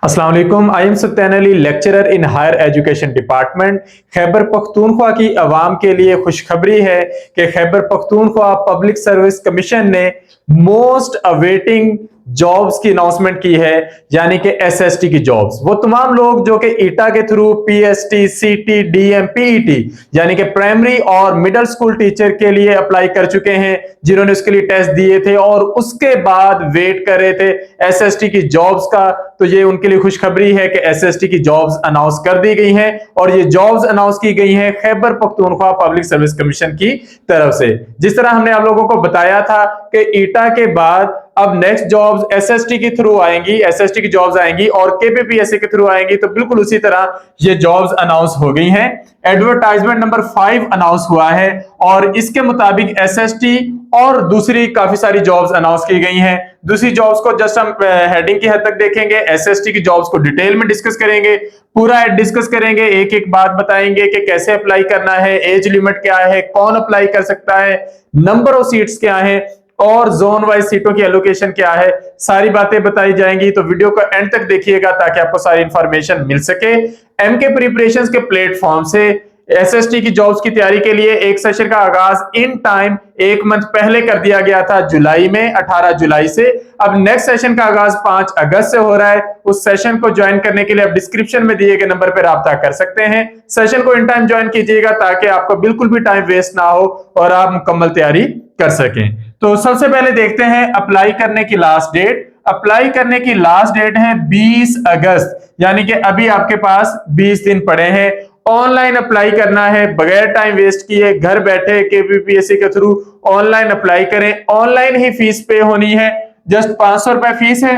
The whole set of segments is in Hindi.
अस्सलाम वालेकुम। I am Satyan Ali, lecturer in higher education department. Khyber Pakhtunkhwa की अवाम के लिए खुशखबरी है कि Khyber Pakhtunkhwa public service commission ने मोस्ट अवेटिंग जॉब्स की अनाउंसमेंट की है, यानी कि एसएसटी की जॉब्स। वो तमाम लोग जो कि ईटा के थ्रू पीएसटी, सीटी, डीएम, पीईटी यानी कि प्राइमरी और मिडिल स्कूल टीचर के लिए अप्लाई कर चुके हैं, जिन्होंने उसके लिए टेस्ट दिए थे और उसके बाद वेट कर रहे थे एसएसटी की जॉब्स का, तो ये उनके लिए खुशखबरी है कि एसएसटी की जॉब्स अनाउंस कर दी गई हैं और ये जॉब्स अनाउंस की गई हैं Khyber Pakhtunkhwa public service commission की तरफ से। जिस तरह हमने आप लोगों को बताया था कि ईटा के बाद अब नेक्स्ट जॉब्स एसएसटी के थ्रू आएंगी, एसएसटी की जॉब्स आएंगी और केपीपीएससी के थ्रू आएंगी, तो बिल्कुल उसी तरह ये जॉब्स अनाउंस हो गई हैं। एडवर्टाइजमेंट नंबर 5 अनाउंस हुआ है और इसके मुताबिक एसएसटी और दूसरी काफी सारी जॉब्स अनाउंस की गई हैं। दूसरी जॉब्स को जस्ट हम हेडिंग की हद तक देखेंगे, एसएसटी की जॉब्स को डिटेल में डिस्कस करेंगे, पूरा डिस्कस करेंगे, एक एक बात बताएंगे कि कैसे अप्लाई करना है, एज लिमिट क्या है, कौन अप्लाई कर सकता है, नंबर ऑफ सीट्स क्या है और जोन वाइज सीटों की एलोकेशन क्या है, सारी बातें बताई जाएंगी। तो वीडियो को एंड तक देखिएगा ताकि आपको सारी इंफॉर्मेशन मिल सके। एमके प्रिपरेशंस के प्लेटफॉर्म से एसएसटी की जॉब्स की तैयारी के लिए एक सेशन का आगाज इन टाइम 1 मंथ पहले कर दिया गया था, जुलाई में 18 जुलाई से। अब नेक्स्ट सेशन का आगाज 5 अगस्त से हो रहा है। उस सेशन को ज्वाइन करने के लिए आप डिस्क्रिप्शन में दिए गए नंबर पर राब्ता कर सकते हैं। सेशन को इन टाइम ज्वाइन कीजिएगा ताकि आपको बिल्कुल भी टाइम वेस्ट ना हो और आप मुकम्मल तैयारी कर सकें। तो सबसे पहले देखते हैं अप्लाई करने की लास्ट डेट। अप्लाई करने की लास्ट डेट है 20 अगस्त, यानी कि अभी आपके पास 20 दिन पड़े हैं। ऑनलाइन अप्लाई करना है, बगैर टाइम वेस्ट किए घर बैठे केपीपीएससी के थ्रू ऑनलाइन अप्लाई करें। ऑनलाइन ही फीस पे होनी है, जस्ट 500 रुपए फीस है।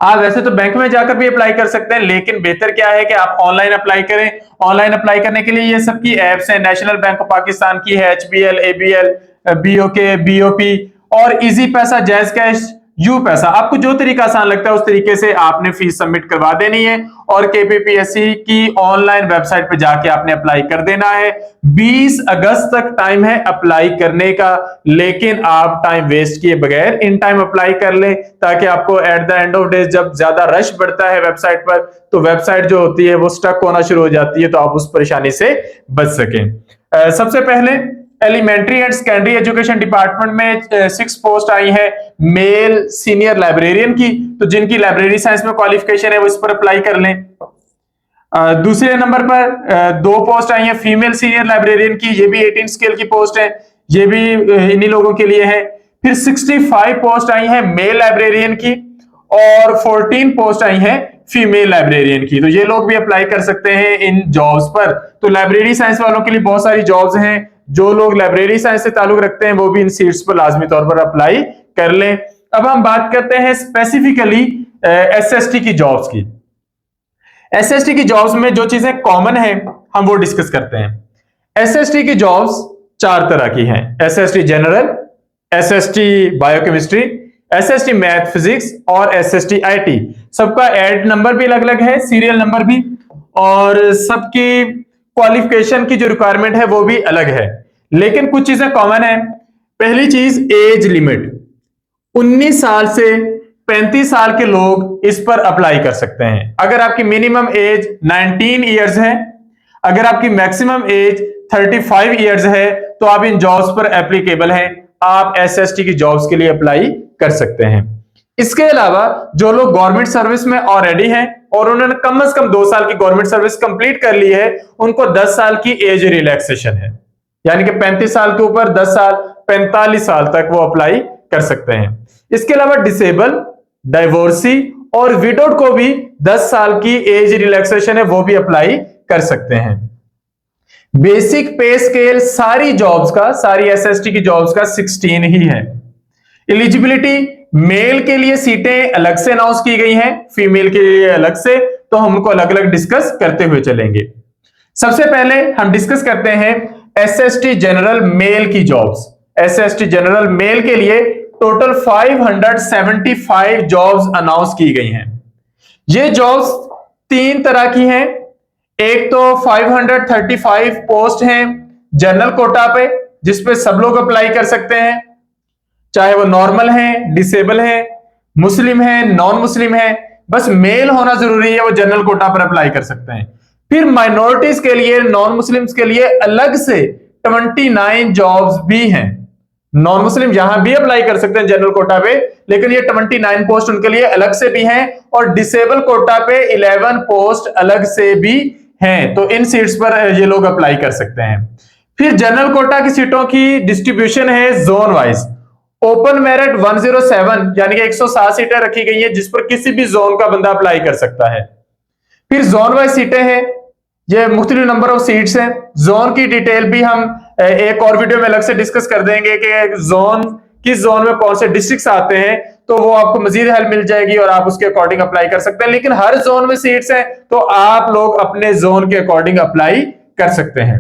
आप वैसे तो बैंक में जाकर भी अप्लाई कर सकते हैं, लेकिन बेहतर क्या है कि आप ऑनलाइन अप्लाई करें। ऑनलाइन अप्लाई करने के लिए ये सबकी एप्स हैं, नेशनल बैंक ऑफ पाकिस्तान की है, एचबीएल, एबीएल, बीओके, बीओपी और इजी पैसा, जैज कैश, यू पैसा। आपको जो तरीका आसान लगता है उस तरीके से आपने फीस सबमिट करवा देनी है और केपीपीएससी की ऑनलाइन वेबसाइट पे जाके आपने अप्लाई कर देना है। 20 अगस्त तक टाइम है अप्लाई करने का, लेकिन आप टाइम वेस्ट किए बगैर इन टाइम अप्लाई कर लें ताकि आपको at the end of day जब ज्यादा रश बढ़ता है वेबसाइट पर, तो वेबसाइट जो होती है वो स्टक होना शुरू हो जाती है, तो आप उस परेशानी से बच सकें। सबसे पहले elementary and secondary education department में 6 पोस्ट आई है मेल सीनियर लाइब्रेरियन की, तो जिनकी लाइब्रेरी साइंस में क्वालिफिकेशन है वो इस पर अप्लाई कर लें। दूसरे नंबर पर 2 पोस्ट आई है फीमेल सीनियर लाइब्रेरियन की, ये भी 18 स्केल की पोस्ट है, ये भी इन्हीं लोगों के लिए है। फिर 65 पोस्ट आई है मेल लाइब्रेरियन की और 14 पोस्ट आई है फीमेल लाइब्रेरियन की, तो ये लोग भी अप्लाई कर सकते हैं इन जॉब्स पर। तो लाइब्रेरी साइंस वालों के लिए बहुत सारी जॉब्स हैं, जो लोग लाइब्रेरी साइंस से ताल्लुक रखते हैं वो भी इन सीट्स पर लाजमी तौर पर अप्लाई कर लें। अब हम बात करते हैं स्पेसिफिकली एसएसटी की जॉब्स की। एसएसटी की जॉब्स में जो चीजें कॉमन है हम वो डिस्कस करते हैं। एसएसटी की जॉब्स 4 तरह की हैं, SST general, SST biochemistry, SST math physics और एसएसटी आईटी। सबका एड नंबर भी अलग अलग है, सीरियल नंबर भी, और सबकी क्वालिफिकेशन की जो रिक्वायरमेंट है वो भी अलग है, लेकिन कुछ चीजें कॉमन है। पहली चीज एज लिमिट, 19 साल से 35 साल के लोग इस पर अप्लाई कर सकते हैं। अगर आपकी मिनिमम एज 19 इयर्स है, अगर आपकी मैक्सिमम एज 35 इयर्स है, तो आप इन जॉब्स पर एप्लीकेबल हैं, आप एसएसटी की जॉब्स के लिए अप्लाई कर सकते हैं। इसके अलावा जो लोग गवर्नमेंट सर्विस में ऑलरेडी हैं और उन्होंने कम से कम 2 साल की गवर्नमेंट सर्विस कंप्लीट कर ली है, उनको 10 साल की एज रिलैक्सेशन है, यानी कि 35 साल के ऊपर 10 साल, 45 साल तक वो अप्लाई कर सकते हैं। इसके अलावा डिसेबल, डाइवोर्सी और विडोड को भी 10 साल की एज रिलैक्सेशन है, वो भी अप्लाई कर सकते हैं। बेसिक पे स्केल सारी जॉब्स का, सारी एसएसटी की जॉब्स का 16 ही है। एलिजिबिलिटी, मेल के लिए सीटें अलग से अनाउंस की गई हैं, फीमेल के लिए अलग से, तो हम उनको अलग अलग डिस्कस करते हुए चलेंगे। सबसे पहले हम डिस्कस करते हैं एसएसटी जनरल मेल की जॉब्स। एसएसटी जनरल मेल के लिए टोटल 575 जॉब्स अनाउंस की गई हैं। ये जॉब्स 3 तरह की हैं। एक तो 535 पोस्ट हैं जनरल कोटा पे, जिसपे सब लोग अप्लाई कर सकते हैं, चाहे वो नॉर्मल है, डिसेबल है, मुस्लिम है, नॉन मुस्लिम है, बस मेल होना जरूरी है, वो जनरल कोटा पर अप्लाई कर सकते हैं। फिर माइनॉरिटीज के लिए, नॉन मुस्लिम्स के लिए अलग से 29 जॉब्स भी हैं। नॉन मुस्लिम यहां भी अप्लाई कर सकते हैं जनरल कोटा पे, लेकिन ये 29 पोस्ट उनके लिए अलग से भी हैं, और डिसेबल कोटा पे 11 पोस्ट अलग से भी हैं। तो इन सीट्स पर ये लोग अप्लाई कर सकते हैं। फिर जनरल कोटा की सीटों की डिस्ट्रीब्यूशन है जोन वाइज। ओपन मेरिट 107 यानी कि 107 सीटें रखी गई हैं, जिस पर किसी भी जोन का बंदा अप्लाई कर सकता है। फिर जोन वाइज सीटें हैं, ये मुख्तलिफ नंबर ऑफ सीट्स हैं। जोन की डिटेल भी हम एक और वीडियो में अलग से डिस्कस कर देंगे कि जोन, किस जोन में कौन से डिस्ट्रिक्ट्स आते हैं, तो वो आपको मजीद हेल्प मिल जाएगी और आप उसके अकॉर्डिंग अप्लाई कर सकते हैं। लेकिन हर जोन में सीट्स हैं, तो आप लोग अपने जोन के अकॉर्डिंग अप्लाई कर सकते हैं।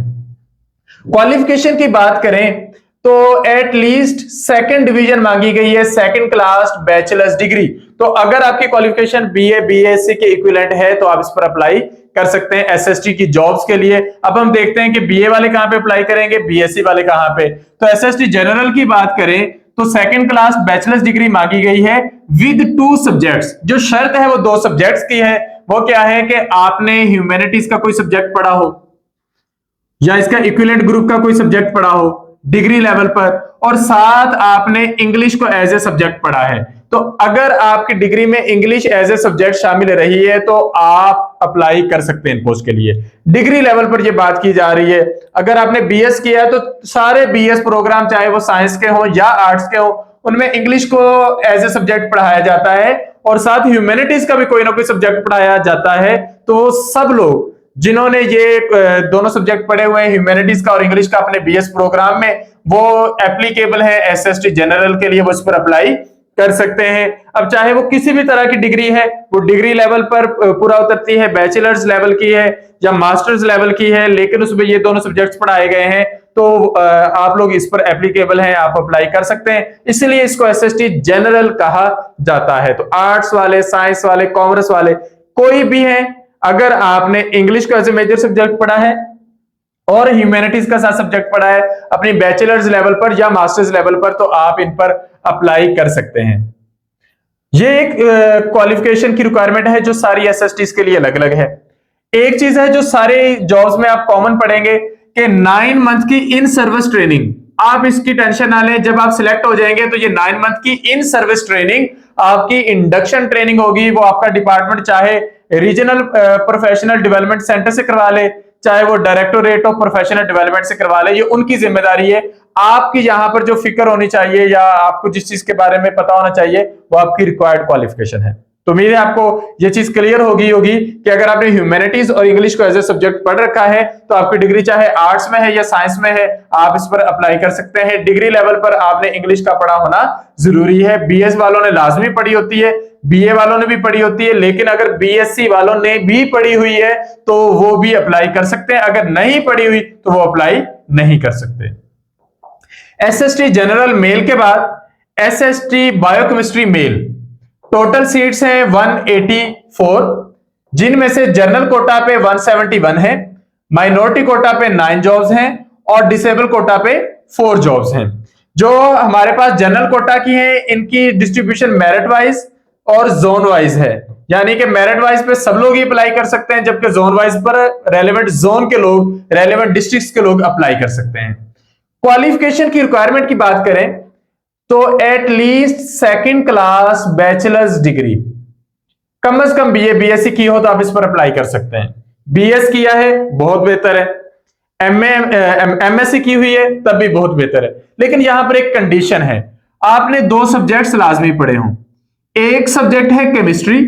क्वालिफिकेशन की बात करें तो एटलीस्ट सेकंड डिवीजन मांगी गई है, सेकंड क्लास बैचलर्स डिग्री। तो अगर आपकी क्वालिफिकेशन बीए बीएससी के इक्विवेलेंट है तो आप इस पर अप्लाई कर सकते हैं एसएसटी की जॉब्स के लिए। अब हम देखते हैं कि बीए वाले कहां पे अप्लाई करेंगे, बीएससी वाले कहां पे। तो एसएसटी जनरल की बात करें तो सेकंड क्लास बैचलर्स डिग्री मांगी गई है विद 2 सब्जेक्ट्स। जो शर्त है वो 2 सब्जेक्ट्स की है। वो क्या है कि आपने ह्यूमैनिटीज का कोई सब्जेक्ट पढ़ा हो या इसका इक्विवेलेंट ग्रुप का कोई सब्जेक्ट पढ़ा हो डिग्री लेवल पर, और साथ आपने इंग्लिश को एज ए सब्जेक्ट पढ़ा है। तो अगर आपकी डिग्री में इंग्लिश एज ए सब्जेक्ट शामिल रही है तो आप अप्लाई कर सकते हैं इन पोस्ट के लिए। डिग्री लेवल पर ये बात की जा रही है। अगर आपने बीएस किया है तो सारे बीएस प्रोग्राम, चाहे वो साइंस के हो या आर्ट्स के हो, उनमें इंग्लिश को एज ए सब्जेक्ट पढ़ाया जाता है और साथ ह्यूमैनिटीज का भी कोई ना कोई सब्जेक्ट पढ़ाया जाता है। तो सब लोग जिन्होंने ये दोनों सब्जेक्ट पढ़े हुए हैं, ह्यूमैनिटीज का और इंग्लिश का, अपने बीएस प्रोग्राम में, वो एप्लीकेबल है एसएसटी जनरल के लिए, वो इस पर अप्लाई कर सकते हैं। अब चाहे वो किसी भी तरह की डिग्री है, वो डिग्री लेवल पर पूरा उतरती है, बैचलर्स लेवल की है या मास्टर्स लेवल की है, लेकिन उसमें ये दोनों सब्जेक्ट्स पढ़ाए गए हैं, तो आप लोग इस पर एप्लीकेबल हैं, आप अप्लाई कर सकते हैं। इसलिए इसको एसएसटी जनरल कहा जाता है। तो आर्ट्स वाले, साइंस वाले, कॉमर्स वाले, कोई भी है, अगर आपने इंग्लिश को एज ए मेजर सब्जेक्ट पढ़ा है और ह्यूमैनिटीज का साथ सब्जेक्ट पढ़ा है अपनी बैचलर्स लेवल पर या मास्टर्स लेवल पर, तो आप इन पर अप्लाई कर सकते हैं। ये एक क्वालिफिकेशन की रिक्वायरमेंट है जो सारी एसएसटीज के लिए अलग अलग है। एक चीज है जो सारे जॉब्स में आप कॉमन पढ़ेंगे कि 9 मंथ की इन सर्विस ट्रेनिंग। आप इसकी टेंशन ना लें, जब आप सिलेक्ट हो जाएंगे तो ये 9 मंथ की इन सर्विस ट्रेनिंग आपकी इंडक्शन ट्रेनिंग होगी। वो आपका डिपार्टमेंट चाहे रीजनल प्रोफेशनल डेवलपमेंट सेंटर से करवा ले, चाहे वो डायरेक्टोरेट ऑफ प्रोफेशनल डेवलपमेंट से करवा ले, ये उनकी जिम्मेदारी है। आपकी यहां पर जो फिक्र होनी चाहिए या आपको जिस चीज के बारे में पता होना चाहिए वो आपकी रिक्वायर्ड क्वालिफिकेशन है। तो उम्मीद है आपको ये चीज क्लियर होगी कि अगर आपने ह्यूमैनिटीज और इंग्लिश को एज ए सब्जेक्ट पढ़ रखा है तो आपकी डिग्री चाहे आर्ट्स में है या साइंस में है, आप इस पर अप्लाई कर सकते हैं। डिग्री लेवल पर आपने इंग्लिश का पढ़ा होना जरूरी है। बीएस वालों ने लाजमी पढ़ी होती है, बीए वालों ने भी पढ़ी होती है, लेकिन अगर बीएससी वालों ने भी पढ़ी हुई है तो वो भी अप्लाई कर सकते हैं। अगर नहीं पढ़ी हुई तो वो अप्लाई नहीं कर सकते। एसएसटी जनरल मेल के बाद SST biochemistry male, total seats हैं 184, जिनमें से जनरल कोटा पे 171 है, माइनॉरिटी कोटा पे 9 जॉब्स हैं और डिसेबल कोटा पे 4 जॉब्स हैं। जो हमारे पास जनरल कोटा की है इनकी डिस्ट्रीब्यूशन मेरिट वाइज और जोन वाइज है, यानी कि मेरिट वाइज पे सब लोग ही अप्लाई कर सकते हैं, जबकि जोन वाइज पर रेलेवेंट जोन के लोग, रेलेवेंट डिस्ट्रिक्ट्स के लोग अप्लाई कर सकते हैं। क्वालिफिकेशन की रिक्वायरमेंट की बात करें तो at least second class bachelor's degree, कम से कम बीए बीएससी की हो तो आप इस पर अप्लाई कर सकते हैं। बीएस किया है बहुत बेहतर है, एमएससी की हुई है तब भी बहुत बेहतर है। लेकिन यहां पर एक कंडीशन है, आपने 2 सब्जेक्ट्स लाजमी पढ़े हों। एक सब्जेक्ट है केमिस्ट्री,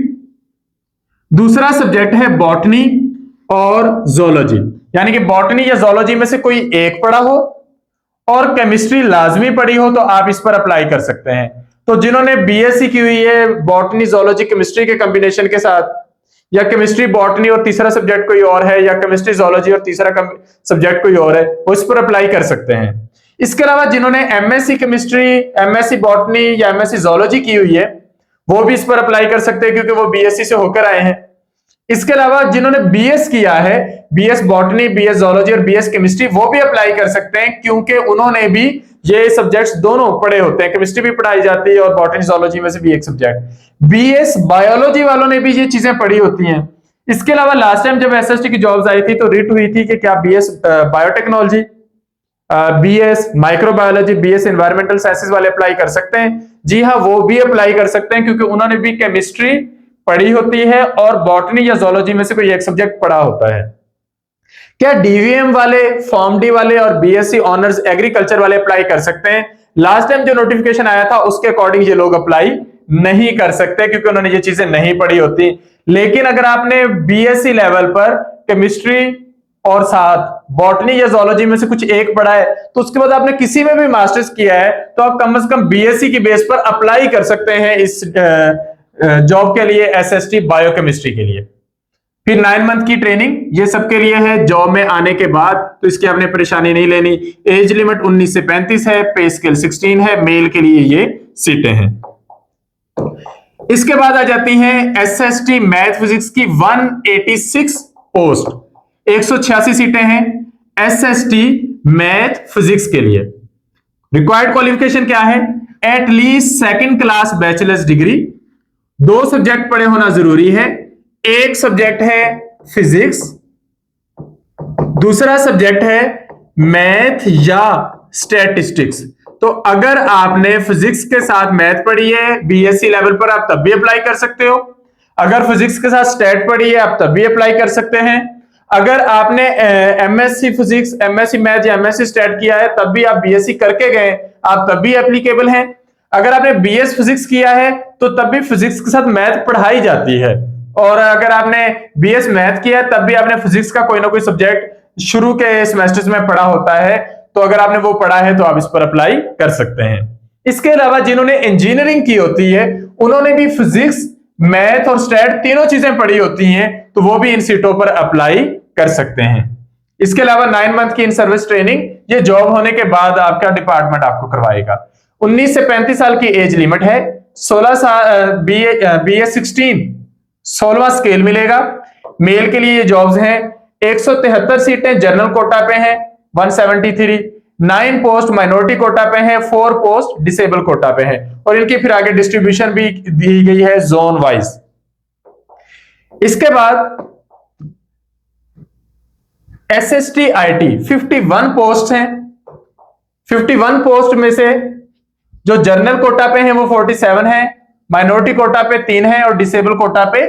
दूसरा सब्जेक्ट है बॉटनी और जोलॉजी, यानी कि बॉटनी या जोलॉजी में से कोई एक पढ़ा हो और केमिस्ट्री लाजमी पढ़ी हो तो आप इस पर अप्लाई कर सकते हैं। तो जिन्होंने बीएससी की हुई है बॉटनी जोलॉजी केमिस्ट्री के कॉम्बिनेशन के साथ, या केमिस्ट्री बॉटनी और तीसरा सब्जेक्ट कोई और है, या केमिस्ट्री जोलॉजी और तीसरा सब्जेक्ट कोई और है, वो इस पर अप्लाई कर सकते हैं। इसके अलावा जिन्होंने एमएससी केमिस्ट्री, एमएससी बॉटनी या एमएससी जोलॉजी की हुई है वो भी इस पर अप्लाई कर सकते हैं क्योंकि वो बीएससी से होकर आए हैं। इसके अलावा जिन्होंने बीएस किया है, बीएस बॉटनी, बीएस जोलॉजी और बीएस केमिस्ट्री, वो भी अप्लाई कर सकते हैं क्योंकि उन्होंने भी ये सब्जेक्ट्स दोनों पढ़े होते हैं, केमिस्ट्री भी पढ़ाई जाती है और बॉटनी जूलॉजी में से भी एक सब्जेक्ट। बीएस बायोलॉजी वालों ने भी ये चीजें पढ़ी होती हैं। इसके अलावा लास्ट टाइम जब एसएसटी की जॉब्स आई थी तो रिट हुई थी कि क्या BS biotechnology, BS microbiology, BS environmental sciences वाले अप्लाई कर सकते हैं। जी हाँ, वो भी अप्लाई कर सकते हैं क्योंकि उन्होंने भी केमिस्ट्री पढ़ी होती है और बॉटनी या जूलॉजी में से कोई एक सब्जेक्ट पढ़ा होता है। क्या डीवीएम वाले, फॉर्म डी वाले और बीएससी ऑनर्स एग्रीकल्चर वाले अप्लाई कर सकते हैं? लास्ट टाइम जो नोटिफिकेशन आया था उसके अकॉर्डिंग ये लोग अप्लाई नहीं कर सकते क्योंकि उन्होंने ये चीजें नहीं पढ़ी होती। लेकिन अगर आपने बीएससी लेवल पर केमिस्ट्री और साथ बॉटनी या जूलॉजी में से कुछ एक पढ़ा है तो उसके बाद आपने किसी में भी मास्टर्स किया है तो आप कम से कम बीएससी की बेस पर अप्लाई कर सकते हैं इस जॉब के लिए, एसएसटी बायोकेमिस्ट्री के लिए। फिर 9 मंथ की ट्रेनिंग ये सबके लिए है जॉब में आने के बाद, तो इसकी आपने परेशानी नहीं लेनी। एज लिमिट 19 से 35 है, पे स्केल 16 है, मेल के लिए ये सीटें हैं। इसके बाद आ जाती हैं एसएसटी मैथ फिजिक्स की 186 पोस्ट, 186 सीटें हैं एसएसटी मैथ फिजिक्स के लिए। रिक्वायर्ड क्वालिफिकेशन क्या है? At least second class bachelor's degree, 2 subject पढ़े होना जरूरी है। एक सब्जेक्ट है फिजिक्स, दूसरा सब्जेक्ट है मैथ या स्टैटिस्टिक्स। तो अगर आपने फिजिक्स के साथ मैथ पढ़ी है बीएससी लेवल पर आप तब भी अप्लाई कर सकते हो। अगर फिजिक्स के साथ स्टैट पढ़ी है आप तब भी अप्लाई कर सकते हैं। अगर आपने एमएससी फिजिक्स, एमएससी मैथ या एमएससी स्टैट किया है तब भी आप बीएससी करके गए, आप तब भी एप्लीकेबल हैं। अगर आपने बीएस फिजिक्स किया है तो तब भी फिजिक्स के साथ मैथ पढ़ाई जाती है, और अगर आपने बीएस मैथ किया तब भी आपने फिजिक्स का कोई ना कोई सब्जेक्ट शुरू के सेमेस्टर्स में पढ़ा होता है, तो अगर आपने वो पढ़ा है तो आप इस पर अप्लाई कर सकते हैं। इसके अलावा जिन्होंने इंजीनियरिंग की होती है उन्होंने भी फिजिक्स, मैथ और स्टैट तीनों चीजें पढ़ी होती हैं, तो वो भी इन सीटों पर अप्लाई कर सकते हैं। इसके अलावा 9 मंथ की इन सर्विस ट्रेनिंग ये जॉब होने के बाद आपका डिपार्टमेंट आपको करवाएगा। 19 से 35 साल की एज लिमिट है। 16 साल BA 16वां स्केल मिलेगा। मेल के लिए ये जॉब्स हैं। 173 सीटें जनरल कोटा पे हैं, 173, 9 पोस्ट माइनॉरिटी कोटा पे हैं, 4 पोस्ट डिसेबल कोटा पे हैं, और इनकी फिर आगे डिस्ट्रीब्यूशन भी दी गई है जोन वाइज। इसके बाद एसएसटी आईटी 51 पोस्ट हैं। 51 पोस्ट में से जो जनरल कोटा पे हैं वो 47 है, माइनॉरिटी कोटा पे 3 है और डिसेबल कोटा पे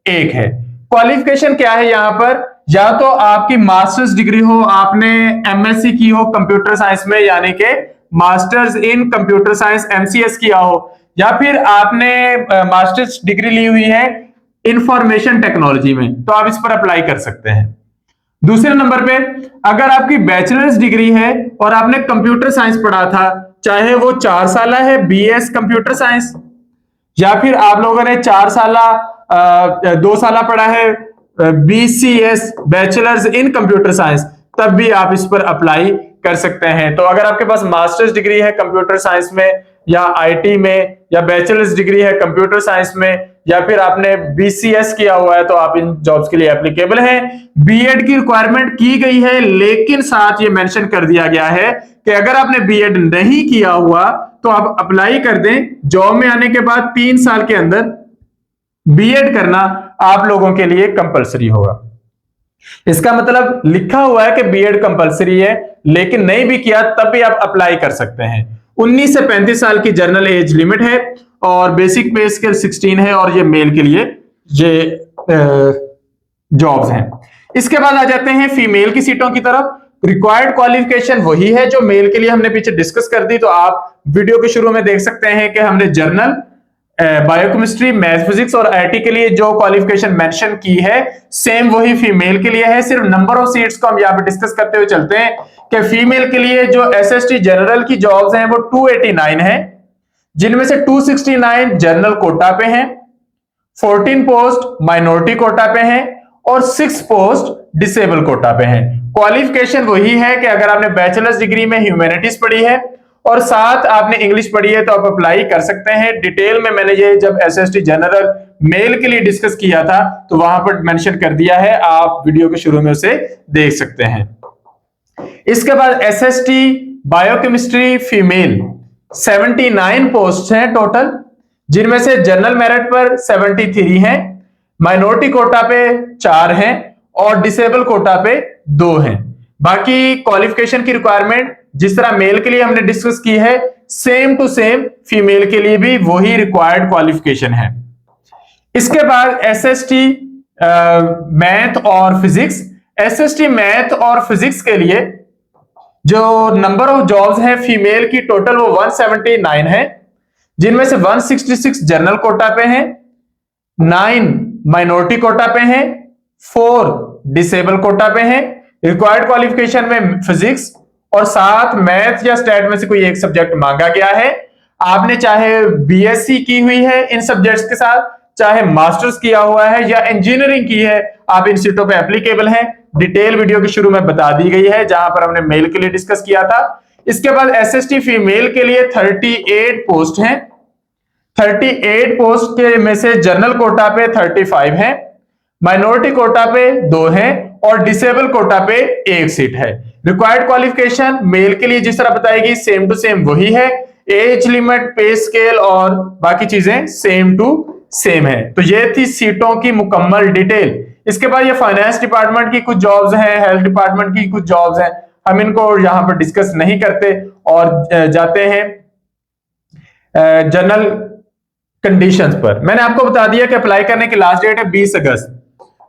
1 है। क्वालिफिकेशन क्या है यहां पर? या तो आपकी मास्टर्स डिग्री हो, आपने एमएससी की हो कंप्यूटर साइंस में, यानी कि masters in computer science MCS किया हो, या फिर आपने मास्टर्स डिग्री ली हुई है इंफॉर्मेशन टेक्नोलॉजी में, तो आप इस पर अप्लाई कर सकते हैं। दूसरे नंबर पे अगर आपकी बैचलर्स डिग्री है और आपने कंप्यूटर साइंस पढ़ा था, चाहे वो 4 साल है बीएस कंप्यूटर साइंस, या फिर आप लोगों ने 4 साल 2 साल पढ़ा है BCS bachelors in computer science, तब भी आप इस पर अप्लाई कर सकते हैं। तो अगर आपके पास मास्टर्स डिग्री है कंप्यूटर साइंस में या आईटी में, या बैचलर्स डिग्री है कंप्यूटर साइंस में, या फिर आपने बीसीएस किया हुआ है, तो आप इन जॉब्स के लिए एप्लीकेबल हैं। बीएड की रिक्वायरमेंट की गई है, लेकिन साथ ये मेंशन कर दिया गया है कि अगर आपने बीएड नहीं किया हुआ तो आप अप्लाई कर दें। जॉब में आने के बाद 3 साल के अंदर बीएड करना आप लोगों के लिए कंपलसरी होगा। इसका मतलब लिखा हुआ है कि बीएड कंपलसरी है, लेकिन नहीं भी किया तब भी आप अप्लाई कर सकते हैं। 19 से 35 साल की जनरल एज लिमिट है और बेसिक पे स्केल 16 है, और ये मेल के लिए ये जॉब्स हैं। इसके बाद आ जाते हैं फीमेल की सीटों की तरफ। रिक्वायर्ड क्वालिफिकेशन वही है जो मेल के लिए हमने पीछे डिस्कस कर दी, तो आप वीडियो के शुरू में देख सकते हैं कि हमने जर्नल, बायोकेमिस्ट्री, मैथ फिजिक्स और आईटी के लिए जो क्वालिफिकेशन मेंशन की है सेम वही फीमेल के लिए है। सिर्फ नंबर ऑफ सीट्स को हम यहाँ पे डिस्कस करते हुए चलते हैं कि फीमेल के लिए जो एसएसटी जनरल की जॉब्स हैं वो 289 है, जिनमें से 269 जनरल कोटा पे हैं, 14 पोस्ट माइनॉरिटी कोटा पे हैं और 6 पोस्ट डिसेबल कोटा पे हैं। क्वालिफिकेशन वही है कि अगर आपने बैचलर्स डिग्री में ह्यूमैनिटीज पढ़ी है और साथ आपने इंग्लिश पढ़ी है तो आप अप्लाई कर सकते हैं। डिटेल में मैंने ये जब एसएसटी जनरल मेल के लिए डिस्कस किया था तो वहां पर मेंशन कर दिया है, आप वीडियो के शुरू में उसे देख सकते हैं। इसके बाद एसएसटी बायोकेमिस्ट्री फीमेल 79 पोस्ट हैं टोटल, जिनमें से जनरल मेरिट पर 73 हैं, माइनॉरिटी कोटा पे 4 हैं और डिसेबल कोटा पे 2 हैं। बाकी क्वालिफिकेशन की रिक्वायरमेंट जिस तरह मेल के लिए हमने डिस्कस की है, सेम टू सेम फीमेल के लिए भी वही रिक्वायर्ड क्वालिफिकेशन है। इसके बाद एसएसटी मैथ और फिजिक्स। एसएसटी मैथ और फिजिक्स के लिए जो नंबर ऑफ जॉब्स है फीमेल की टोटल वो 179 है, जिनमें से 166 जनरल कोटा पे हैं, 9 माइनॉरिटी कोटा पे हैं, 4 डिसेबल कोटा पे हैं। रिक्वायर्ड क्वालिफिकेशन में फिजिक्स और 7 मैथ या स्टैट में से कोई एक सब्जेक्ट मांगा गया है। आपने चाहे बीएससी की हुई है इन सब्जेक्ट्स के साथ, चाहे मास्टर्स किया हुआ है या इंजीनियरिंग की है, आप इन सीटों पे एप्लीकेबल हैं। डिटेल वीडियो के शुरू में बता दी गई है, जहां पर हमने मेल के लिए डिस्कस किया था। इसके बाद एसएसटी फीमेल के लिए 38 पोस्ट हैं। 38 पोस्ट के में से जनरल कोटा पे 35 हैं, माइनॉरिटी कोटा पे 2 हैं और डिसेबल कोटा पे 1 सीट है। रिक्वायर्ड क्वालिफिकेशन मेल के लिए जिस तरह बताएगी सेम टू सेम वही है। एज लिमिट, पे स्केल और बाकी चीजें सेम टू सेम है। तो ये थी सीटों की मुकम्मल डिटेल। इसके बाद ये फाइनेंस डिपार्टमेंट की कुछ जॉब्स हैं, हेल्थ डिपार्टमेंट की कुछ जॉब्स हैं, हम इनको यहां पर डिस्कस नहीं करते और जाते हैं जनरल कंडीशंस पर। मैंने आपको बता दिया कि अप्लाई करने की लास्ट डेट है 20 अगस्त।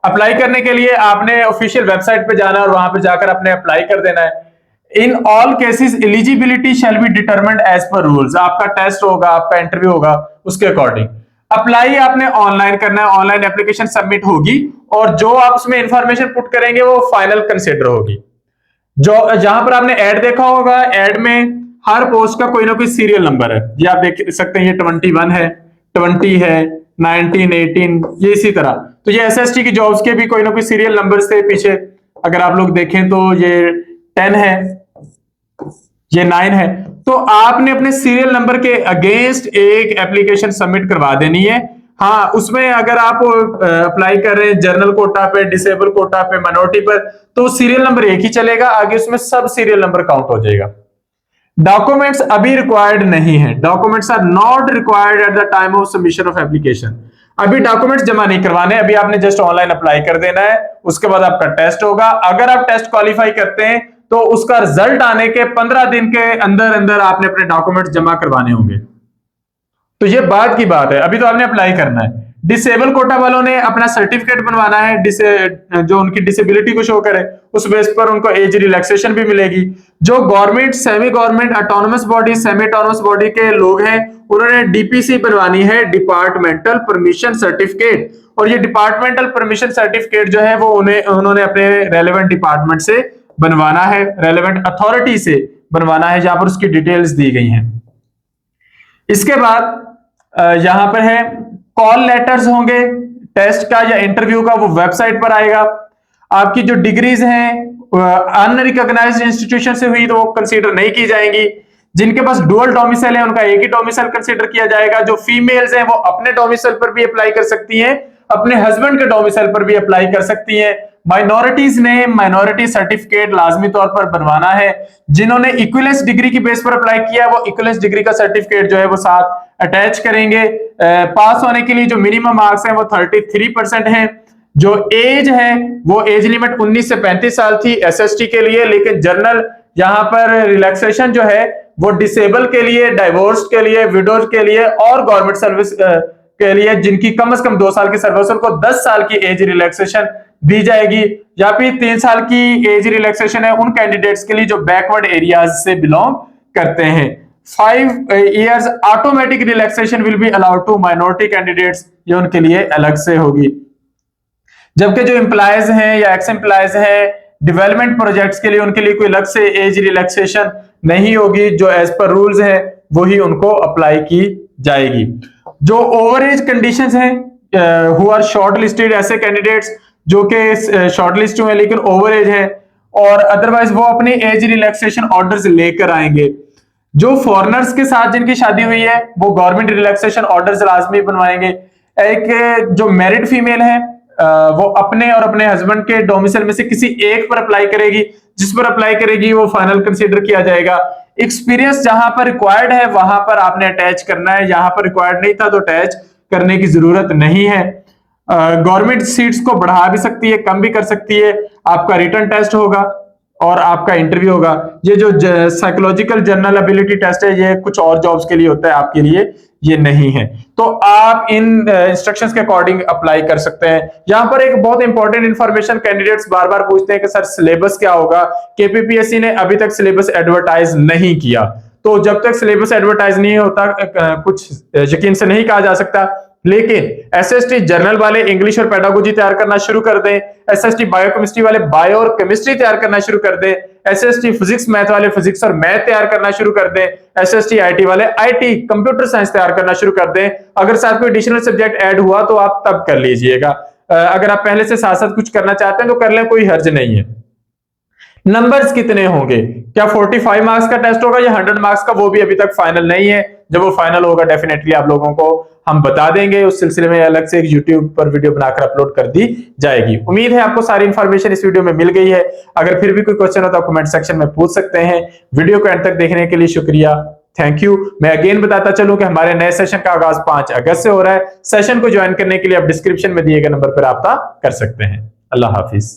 अप्लाई करने के लिए आपने ऑफिशियल वेबसाइट पे जाना और वहां पे जाकर अपने अप्लाई कर देना है। In all cases eligibility shall be determined as per rules. आपका टेस्ट होगा, आपका इंटरव्यू होगा, उसके अकॉर्डिंग अप्लाई आपने ऑनलाइन करना है। ऑनलाइन एप्लीकेशन सबमिट होगी और जो आप उसमें इंफॉर्मेशन पुट करेंगे वो फाइनल कंसिडर होगी। जो जहां पर आपने ऐड देखा होगा, ऐड में हर पोस्ट का कोई ना कोई सीरियल नंबर है। ये आप देख सकते हैं, ये 21 है, 20 है, 19, 18, ये इसी तरह। तो ये एसएसटी की जॉब्स के भी कोई ना कोई सीरियल नंबर थे पीछे। अगर आप लोग देखें तो ये 10 है, ये 9 है। तो आपने अपने सीरियल नंबर के अगेंस्ट एक एप्लीकेशन सबमिट करवा देनी है। हाँ, उसमें अगर आप अप्लाई कर रहे हैं जनरल कोटा पे, डिसेबल कोटा पे, माइनॉरिटी पर, तो सीरियल नंबर एक ही चलेगा, आगे उसमें सब सीरियल नंबर काउंट हो जाएगा। डॉक्यूमेंट्स अभी रिक्वायर्ड नहीं है। Documents are not required at the time of submission of application. अभी डॉक्यूमेंट्स जमा नहीं करवाने, अभी आपने जस्ट ऑनलाइन अप्लाई कर देना है। उसके बाद आपका टेस्ट होगा। अगर आप टेस्ट क्वालिफाई करते हैं तो उसका रिजल्ट आने के 15 दिन के अंदर अंदर आपने अपने डॉक्यूमेंट्स जमा करवाने होंगे। तो ये बात की बात है, अभी तो आपने अप्लाई करना है। डिसेबल कोटा वालों ने अपना सर्टिफिकेट बनवाना है जो उनकी डिसेबिलिटी को शो करे, उस बेस पर उनको एज रिलैक्सेशन भी मिलेगी। जो government, semi government, autonomous body, semi autonomous body के लोग हैं, उन्होंने डीपीसी बनवानी है, डिपार्टमेंटल परमिशन सर्टिफिकेट। और ये डिपार्टमेंटल परमिशन सर्टिफिकेट जो है वो उन्होंने अपने रेलेवेंट डिपार्टमेंट से बनवाना है, रेलेवेंट अथॉरिटी से बनवाना है, जहां पर उसकी डिटेल्स दी गई हैं। इसके बाद यहां पर है कॉल लेटर्स होंगे टेस्ट का या इंटरव्यू का, वो वेबसाइट पर आएगा। आपकी जो डिग्रीज हैं अनरिकॉग्नाइज्ड इंस्टीट्यूशन से हुई तो वो कंसीडर नहीं की जाएंगी। जिनके पास डुअल डोमिसाइल है उनका एक ही डोमिसाइल कंसीडर किया जाएगा। जो फीमेल्स हैं वो अपने डोमिसाइल पर भी अप्लाई कर सकती हैं, अपने हस्बैंड के डोमिसाइल पर भी अप्लाई कर सकती हैं। माइनॉरिटीज ने माइनॉरिटी सर्टिफिकेट लाजमी तौर पर बनवाना है। जिन्होंने इक्विवेलेंस डिग्री की बेस पर अप्लाई किया है वो इक्विवेलेंस डिग्री का सर्टिफिकेट जो है वो साथ अटैच करेंगे। पास होने के लिए जो मिनिमम मार्क्स हैं वो 33% हैं। जो एज है वो एज लिमिट 19 से 35 साल थी एसएसटी के लिए, लेकिन जनरल यहां पर रिलैक्सेशन जो है वो डिसेबल के लिए, डाइवोर्स के लिए, विडोज के लिए और गवर्नमेंट सर्विस के लिए जिनकी कम से कम 2 साल की सर्विस, उनको 10 साल की एज रिलैक्सेशन दी जाएगी। या फिर 3 साल की एज रिलैक्सेशन है उन कैंडिडेट्स के लिए जो बैकवर्ड एरियाज से बिलोंग करते हैं। 5 years automatic relaxation will be allowed to minority candidates, ये उनके लिए अलग से होगी। जबकि जो एम्प्लॉयज हैं या एक्स एम्प्लॉयज हैं डेवलपमेंट प्रोजेक्ट्स के लिए, उनके लिए कोई अलग से एज रिलैक्सेशन नहीं होगी। जो एज पर रूल्स हैं वही उनको अप्लाई की जाएगी। जो ओवर एज कंडीशंस हैं हु आर शॉर्ट लिस्टेड, ऐसे कैंडिडेट्स जो कि शॉर्ट लिस्ट हुए लेकिन ओवर एज है और अदरवाइज वो अपनी एज रिलैक्सेशन ऑर्डर्स लेकर आएंगे। जो फॉरेनर्स के साथ जिनकी शादी हुई है वो गवर्नमेंट रिलैक्सेशन ऑर्डर्स लाजमी बनवाएंगे। एक जो मैरिड फीमेल है वो अपने और अपने हस्बैंड के डोमिसाइल में से किसी एक पर अप्लाई करेगी, जिस पर अप्लाई करेगी वो फाइनल कंसीडर किया जाएगा। एक्सपीरियंस जहां पर रिक्वायर्ड है वहां पर आपने अटैच करना है, जहां पर रिक्वायर्ड नहीं था तो अटैच करने की जरूरत नहीं है। गवर्नमेंट सीट्स को बढ़ा भी सकती है, कम भी कर सकती है। आपका रिटन टेस्ट होगा और आपका इंटरव्यू होगा। ये जो साइकोलॉजिकल जनरल एबिलिटी टेस्ट है ये कुछ और जॉब्स के लिए होता है, आपके लिए ये नहीं है। तो आप इन इंस्ट्रक्शंस के अकॉर्डिंग अप्लाई कर सकते हैं। यहां पर एक बहुत इंपॉर्टेंट इंफॉर्मेशन कैंडिडेट्स बार बार पूछते हैं कि सर सिलेबस क्या होगा। केपीपीएससी ने अभी तक सिलेबस एडवर्टाइज नहीं किया, तो जब तक सिलेबस एडवर्टाइज नहीं होता कुछ यकीन से नहीं कहा जा सकता। लेकिन एसएसटी जर्नल वाले इंग्लिश और पेडागोजी तैयार करना शुरू कर दें, एसएसटी बायोकेमिस्ट्री वाले बायो और केमिस्ट्री तैयार करना शुरू कर दें, एसएसटी फिजिक्स मैथ वाले फिजिक्स और मैथ तैयार करना शुरू कर दें, एसएसटी आईटी वाले आईटी कंप्यूटर साइंस तैयार करना शुरू कर दें। अगर साथ कोई एडिशनल सब्जेक्ट ऐड हुआ तो आप तब कर लीजिएगा। अगर आप पहले से साथ साथ कुछ करना चाहते हैं तो कर लें, कोई हर्ज नहीं है। नंबर्स कितने होंगे, क्या 45 मार्क्स का टेस्ट होगा या 100 मार्क्स का, वो भी अभी तक फाइनल नहीं है। जब वो फाइनल होगा डेफिनेटली आप लोगों को हम बता देंगे। उस सिलसिले में अलग से एक यूट्यूब पर वीडियो बनाकर अपलोड कर दी जाएगी। उम्मीद है आपको सारी इंफॉर्मेशन इस वीडियो में मिल गई है। अगर फिर भी कोई क्वेश्चन हो तो आप कमेंट सेक्शन में पूछ सकते हैं। वीडियो को एंड तक देखने के लिए शुक्रिया, थैंक यू। मैं अगेन बताता चलूं कि हमारे नए सेशन का आगाज 5 अगस्त से हो रहा है। सेशन को ज्वाइन करने के लिए आप डिस्क्रिप्शन में दिए गए नंबर पर रब्ता कर सकते हैं। अल्लाह हाफिज।